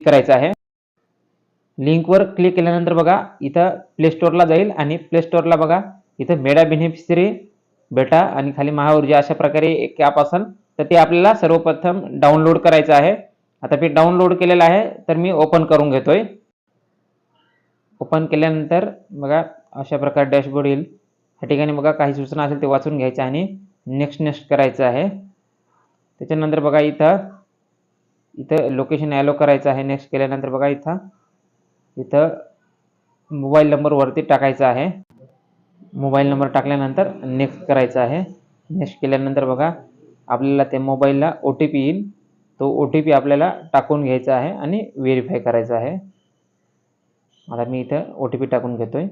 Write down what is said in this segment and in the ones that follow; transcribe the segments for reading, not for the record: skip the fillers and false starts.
करायचं आहे। लिंकवर क्लिक केल्यानंतर बघा इथं प्ले स्टोअरला जाईल आणि प्ले स्टोअरला बघा इथं मेडा बेनिफिशरी बेटा आणि खाली महाऊर्जा अशा प्रकारे एक ॲप असेल तर ते आपल्याला सर्वप्रथम डाउनलोड करायचं आहे। आता मी डाउनलोड केलेलं आहे तर मी ओपन करून घेतोय। ओपन केल्यानंतर बघा अशा प्रकारे डॅशबोर्ड येईल। या ठिकाणी बघा काही सूचना असेल ते वाचून घ्यायच्या आणि नेक्स्ट करायचं आहे। त्याच्यानंतर बघा इथं लोकेशन ॲलो करायचं आहे। नेक्स्ट केल्यानंतर बघा इथं मोबाईल नंबर वरती टाकायचा आहे। मोबाईल नंबर टाकल्यानंतर नेक्स्ट करायचं आहे। नेक्स्ट केल्यानंतर बघा आपल्याला त्या मोबाईलला OTP येईल। तो OTP आपल्याला टाकून घ्यायचा आहे आणि व्हेरीफाय करायचा आहे। आता मी इथं OTP टाकून घेतोय।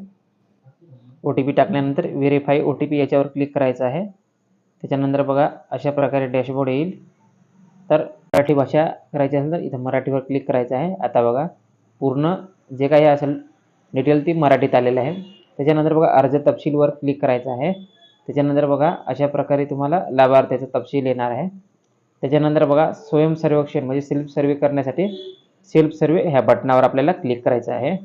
OTP टाकल्यानंतर व्हेरीफाय OTP याच्यावर क्लिक करायचं आहे। त्याच्यानंतर बघा अशा प्रकारे डॅशबोर्ड येईल। तर मराठी भाषा करायची असेल तर इथं मराठीवर क्लिक करायचं आहे। आता बघा पूर्ण जे काही असेल डिटेल ती मराठीत आलेलं आहे। त्याच्यानंतर बघा अर्ज तपशीलवर क्लिक करायचं आहे। त्याच्यानंतर बघा अशा प्रकारे तुम्हाला लाभार्थ्याचा तपशील येणार आहे। त्याच्यानंतर बघा स्वयं सर्वेक्षण म्हणजे सेल्फ सर्वे करण्यासाठी सेल्फ सर्वे ह्या बटनावर आपल्याला क्लिक करायचं आहे।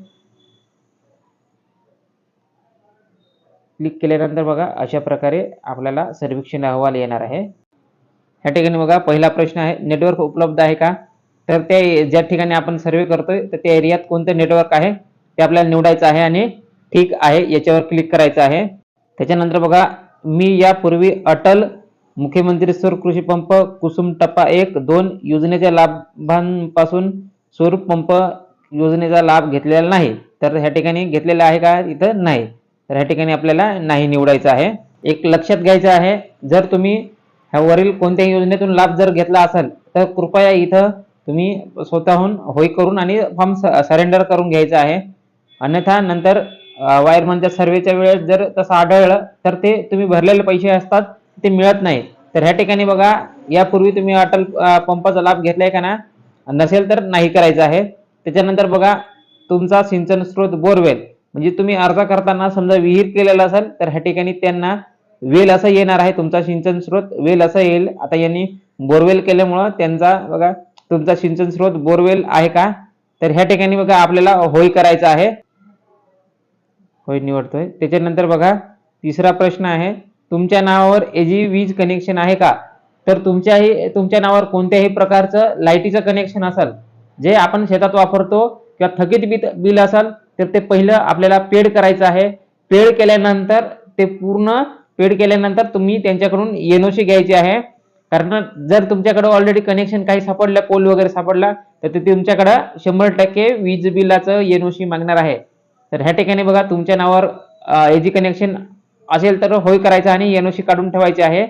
क्लिक केल्यानंतर बघा अशा प्रकारे आपल्याला सर्वेक्षण अहवाल येणार आहे। या ठिकाणी बघा पहिला प्रश्न आहे नेटवर्क उपलब्ध आहे का? तर ते ज्या ठिकाणी आपण सर्वे करतोय तर त्या एरियात कोणतं नेटवर्क आहे ते आपल्याला निवडायचं आहे आणि ठीक आहे याच्यावर क्लिक करायचं आहे। त्याच्यानंतर बघा मी यापूर्वी अटल मुख्यमंत्री सौर कृषी पंप कुसुम टप्पा 1-2 योजनेच्या लाभांपासून सौर पंप योजनेचा लाभ घेतलेला नाही। तर ह्या ठिकाणी घेतलेला आहे का? इथं नाही। तर ह्या ठिकाणी आपल्याला नाही निवडायचं आहे। एक लक्षात घ्यायचं आहे जर तुम्ही ह्यावरील कोणत्याही योजनेतून लाभ जर घेतला असेल तर कृपया इथं तुम्ही स्वतःहून होय करून आणि फॉर्म सरेंडर करून घ्यायचा आहे। अन्यथा नंतर वायरमनच्या सर्वेच्या वेळेस जर तसं आढळलं तर ते तुम्ही भरलेले पैसे असतात ते मिळत नाही। तर ह्या ठिकाणी बघा यापूर्वी तुम्ही अटल पंपाचा लाभ घेतलाय का ना? नसेल तर नाही करायचं आहे। त्याच्यानंतर बघा तुमचा सिंचन स्रोत बोरवेल म्हणजे तुम्ही अर्ज करताना समजा विहीर केलेला असेल तर ह्या ठिकाणी त्यांना वेल असं येणार आहे। तुमचा सिंचन स्रोत वेल असं येईल। आता यांनी बोरवेल केल्यामुळं त्यांचा बघा तुमचा सिंचन स्रोत बोरवेल आहे का? तर ह्या ठिकाणी बघा आपल्याला होय करायचं आहे। होय निवडतोय। त्याच्यानंतर बघा तिसरा प्रश्न आहे तुमच्या नावावर एजी वीज कनेक्शन आहे का? तर तुमच्या नावावर कोणत्याही प्रकारचं लाईटीचं कनेक्शन असेल जे आपण शेतात वापरतो किंवा थकीत बिल असेल तर ते पहिलं आपल्याला पेड करायचं आहे। पेड केल्यानंतर तुम्ही त्यांच्याकडून एनओसी घ्यायची आहे। कारण जर तुमच्याकडे ऑलरेडी कनेक्शन काही सापडलं पोल वगैरे सापडला तर ते तुमच्याकडे 100% वीज बिलाचं एनओसी मागणार आहे। तर ह्या ठिकाणी बघा तुमच्या नावावर एजी कनेक्शन असेल तर होय करायचं आणि एनओसी काढून ठेवायची आहे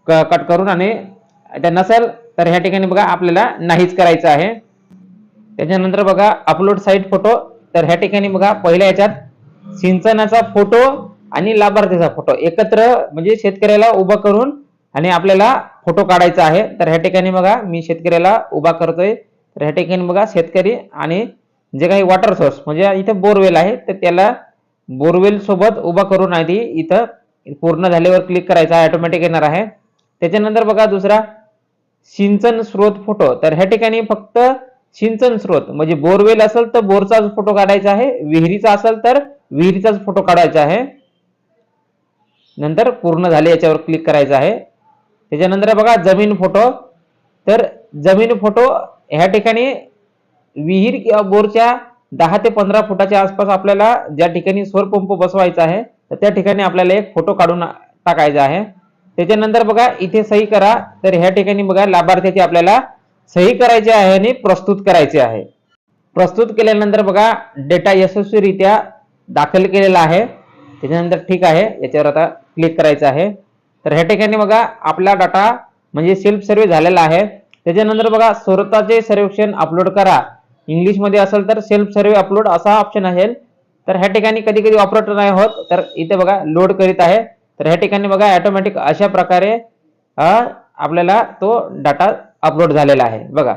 कट करून आणि नसेल तर ह्या ठिकाणी बघा आपल्याला नाहीच करायचं आहे। त्याच्यानंतर बघा अपलोड साईट फोटो तर ह्या ठिकाणी बघा पहिल्या याच्यात सिंचनाचा फोटो आणि लाभार्थीचा फोटो एकत्र म्हणजे शेतकऱ्याला उभा करून आणि आपल्याला फोटो काढायचा आहे। तर ह्या ठिकाणी बघा मी शेतकऱ्याला उभा करतोय। तर ह्या ठिकाणी बघा शेतकरी आणि जे काही वॉटर सोर्स म्हणजे इथं बोरवेल आहे तर त्याला बोरवेल सोबत उभा करून आधी इथं पूर्ण झाल्यावर क्लिक करायचा ऑटोमॅटिक येणार आहे। त्याच्यानंतर बघा दुसरा सिंचन स्रोत फोटो तर ह्या ठिकाणी फक्त सिंचन स्रोत म्हणजे बोरवेल असेल तर बोरचाच फोटो काढायचा आहे। विहिरीचा असेल तर विहिरीचाच फोटो काढायचा आहे। नंतर पूर्ण झाले याच्यावर क्लिक करायचं आहे। त्याच्यानंतर बघा जमीन फोटो तर जमीन फोटो ह्या ठिकाणी विहीर किंवा बोरच्या 10 ते 15 फुटाच्या आसपास आपल्याला ज्या ठिकाणी सौर पंप बसवायचा आहे तर त्या ठिकाणी आपल्याला एक फोटो काढून टाकायचा आहे। त्याच्यानंतर बघा इथे सही करा तर ह्या ठिकाणी बघा लाभार्थ्याची आपल्याला सही करायची आहे आणि प्रस्तुत करायची आहे। प्रस्तुत केल्यानंतर बघा डेटा यशस्वीरित्या दाखल केलेला आहे। त्याच्यानंतर ठीक आहे याच्यावर आता क्लिक करायचं आहे। तर ह्या ठिकाणी बघा आपला डाटा म्हणजे सेल्फ सर्वे झालेला आहे। त्याच्यानंतर बघा स्वतःचे सर्वेक्षण अपलोड करा इंग्लिश मध्ये असेल तर सेल्फ सर्वे अपलोड असा ऑप्शन असेल। तर ह्या ठिकाणी कधी कधी ऑपरेटर नाही होत तर इथे बघा लोड करीत आहे। तर ह्या ठिकाणी बघा ऑटोमॅटिक अशा प्रकारे आपल्याला तो डाटा अपलोड झालेला आहे। बघा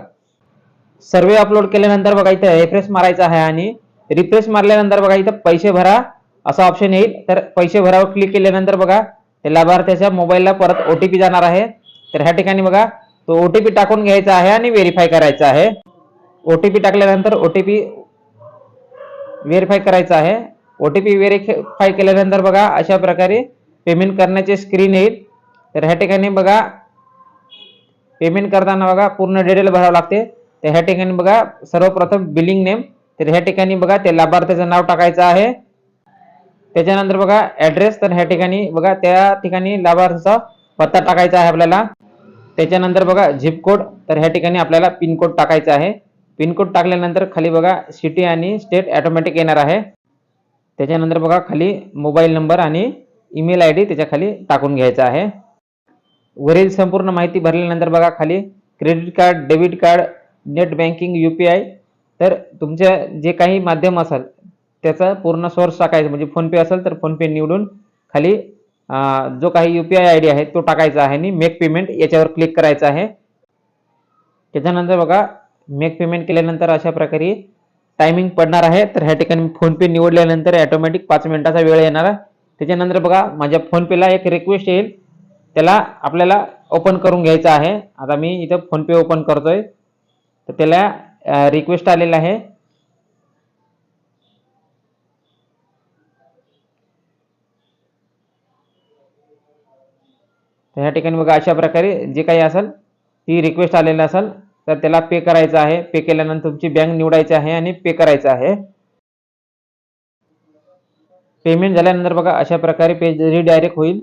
सर्वे अपलोड केल्यानंतर बघा इथे रिफ्रेश मारायचा आहे आणि रिफ्रेश मारल्यानंतर बघा इथे पैसे भरा असा ऑप्शन येईल। तर पैसे भरावर क्लिक केल्यानंतर बघा त्या लाभार्थ्याच्या मोबाईलला परत OTP जाणार आहे। तर ह्या ठिकाणी बघा तो OTP टाकून घ्यायचा आहे आणि व्हेरीफाय करायचा आहे। OTP टाकल्यानंतर OTP व्हेरीफाय करायचा आहे. OTP व्हेरीफाय केल्यानंतर बघा अशा प्रकारे पेमेंट करण्याचे स्क्रीन येईल. तर ह्या ठिकाणी बघा पेमेंट करताना बघा पूर्ण डिटेल भरावं लागते. तर ह्या ठिकाणी बघा सर्वप्रथम बिलिंग नेम, तर ह्या ठिकाणी बघा ते लाभार्थ्याचं नाव टाकायचं आहे. त्याच्यानंतर बघा ऍड्रेस, तर ह्या ठिकाणी बघा त्या ठिकाणी लाभार्थीचा पत्ता टाकायचा आहे आपल्याला. त्याच्यानंतर बघा झिप कोड, तर ह्या ठिकाणी आपल्याला पिन कोड टाकायचा आहे. पिन कोड टाकल्यानंतर खाली बघा सिटी आणि स्टेट ऑटोमॅटिक येणार आहे. त्याच्यानंतर बघा खाली मोबाईल नंबर आणि ईमेल ID त्याच्या खाली टाकून घ्यायचा आहे. वरील संपूर्ण माहिती भरल्यानंतर बघा खाली credit card, debit card, net banking, UPI, तर तुमच्या जे काही माध्यम असेल त्याचा पूर्ण सोर्स टाकायचा. म्हणजे फोनपे असेल तर फोनपे निवडून खाली जो काही UPI ID आहे तो टाकायचा आहे आणि मेक पेमेंट याच्यावर क्लिक करायचं आहे. त्याच्यानंतर बघा मेक पेमेंट केल्यानंतर अशा प्रकारे टायमिंग पडणार आहे. तर ह्या ठिकाणी फोनपे निवडल्यानंतर ऑटोमॅटिक 5 मिनिटाचा वेळ येणार आहे. त्याच्यानंतर बघा माझ्या फोनपेला एक रिक्वेस्ट येईल, त्याला आपल्याला ओपन करून घ्यायचं आहे. आता मी इथं फोनपे ओपन करतोय, तर त्याला रिक्वेस्ट आलेला आहे. तर ह्या ठिकाणी बघा अशा प्रकारे जे काही असेल ती रिक्वेस्ट आलेली असेल तर त्याला पे करायचं आहे. पे केल्यानंतर तुमची बँक निवडायची आहे आणि पे करायचं आहे. पेमेंट झाल्यानंतर बघा अशा प्रकारे पेज रिडायरेक्ट होईल.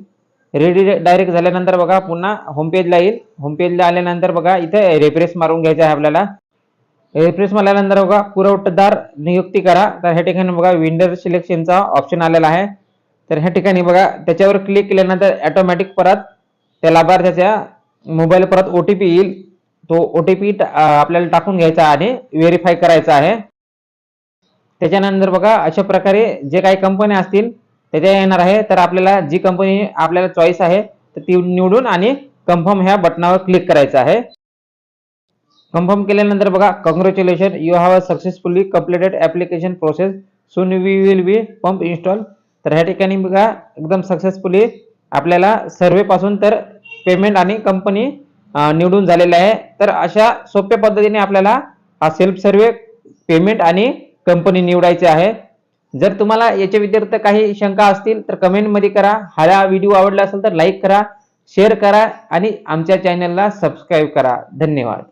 रिडायरेक्ट झाल्यानंतर बघा पुन्हा होम पेजला येईल. होम पेजला आल्यानंतर बघा इथे रिफ्रेश मारून घ्यायचं आहे आपल्याला. रिफ्रेश मारल्यानंतर बघा पुरवठादार नियुक्ती करा, तर ह्या ठिकाणी बघा विंडर सिलेक्शनचा ऑप्शन आलेला आहे. तर ह्या ठिकाणी बघा त्याच्यावर क्लिक केल्यानंतर ऑटोमॅटिक परत त्या लाभार्थ्याच्या मोबाईल परत OTP येईल. तो OTP आपल्याला टाकून घ्यायचा आणि व्हेरीफाय करायचा आहे. त्याच्यानंतर बघा अशा प्रकारे जे काही कंपन्या असतील त्याच्या येणार आहे. तर आपल्याला जी कंपनी आपल्याला चॉईस आहे तर ती निवडून आणि कन्फर्म ह्या बटनावर क्लिक करायचं आहे. कन्फर्म केल्यानंतर बघा congratulation, you have successfully completed application process, soon we will be pump install. तर ह्या ठिकाणी बघा एकदम सक्सेसफुली आपल्याला सर्वे पासून तर पेमेंट आणि कंपनी निवडून झालेले आहे. तर अशा सोप्या पद्धतीने आपल्याला हा सेल्फ सर्वे, पेमेंट आणि कंपनी निवडायची आहे. जर तुम्हाला याच्या व्यतिरिक्त काही शंका असतील तर कमेंटमध्ये करा. हा व्हिडिओ आवडला असेल तर लाईक करा, शेअर करा आणि आमच्या चॅनलला सबस्क्राईब करा. धन्यवाद.